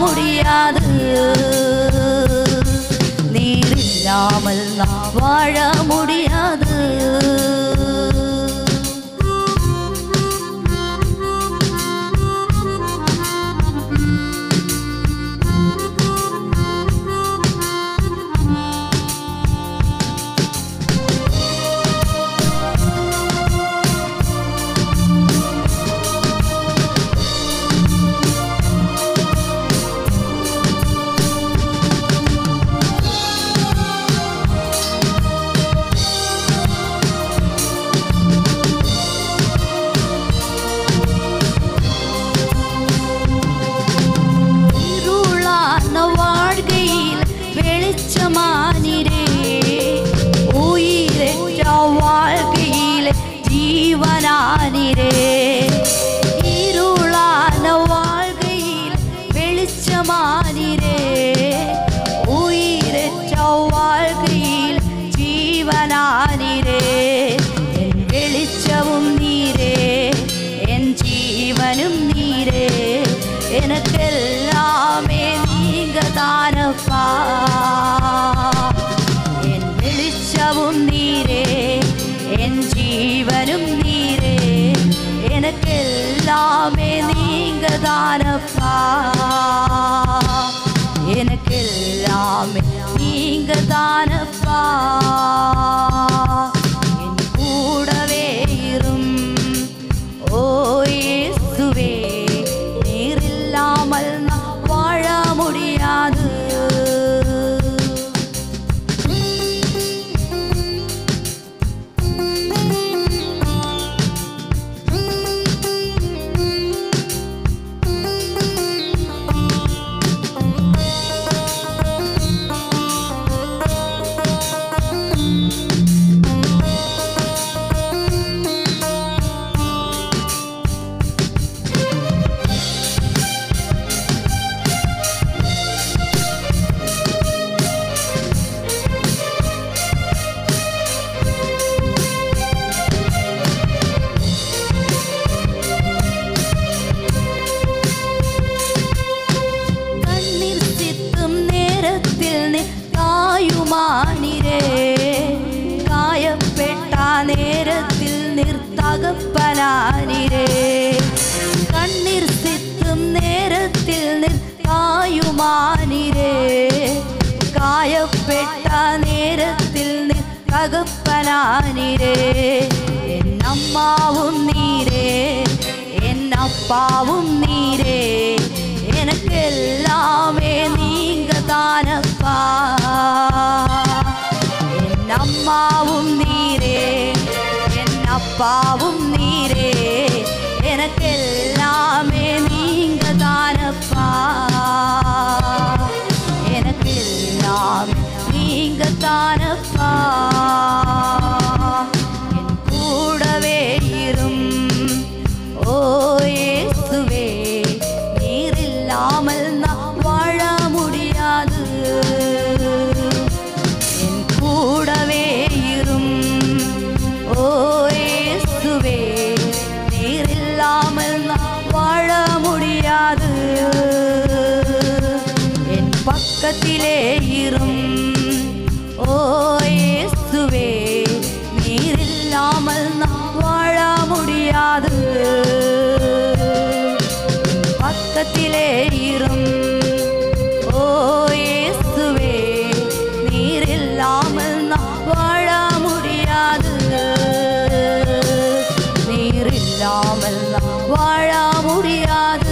முடியாது. நீர் இல்லாமல் நான் வாழ முடியாது. இருளான வாழ்க்கையில் வெளிச்சமானீரே, உயிரற்ற வாழ்க்கையில் ஜீவனானீரே. என் வெளிச்சமும் நீரே, என் ஜீவனும் நீரே, எனக்கெல்லாமே நீங்க தானப்பா. என் வெளிச்சமும் நீரே, என் ஜீவனும் நீரே, எனக்கெல்லாமே நீங்க தானப்பா. எனக்கெல்லாமே நீங்க தானப்பா. என் கூடவே இரும் ஓ இயேசுவே, நீர் இல்லாமல் நான் வாழ முடியாது. காயப்பெட்ட நேரத்தில் நீர் தகப்பனானீரே, கண்ணீர் சித்தும் நேரத்தில் நீர் தாயுமானீரே. காயப்பெட்ட நேரத்தில் நீர் தகப்பனானீரே. என் அம்மாவும் நீரே, என் அப்பாவும் நீரே, எனக்கெல்லாமே நீங்க தானப்பா. என் அம்மாவும் நீரே, என் அப்பாவும் நீரே, எனக்கெல்லாமே நீங்க தானப்பா. எனக்கெல்லாமே நீங்க தானப்பா. என் கூடவே இரும் ஓ இயேசுவே, நீர் இல்லாமல் நான் வாழ முடியாது. என் கூடவே இரும் ஓ இயேசுவே, நீர் இல்லாமல் நான் வாழ முடியாது. என் பக்கத்திலே இரும் ஓ இயேசுவே, நீர் இல்லாமல் நான் வாழ முடியாது. பக்கத்திலே இரும் ஓ இயேசுவே, நீர் இல்லாமல் நான் வாழ முடியாது. நீர் இல்லாமல் நான் வாழ முடியாது.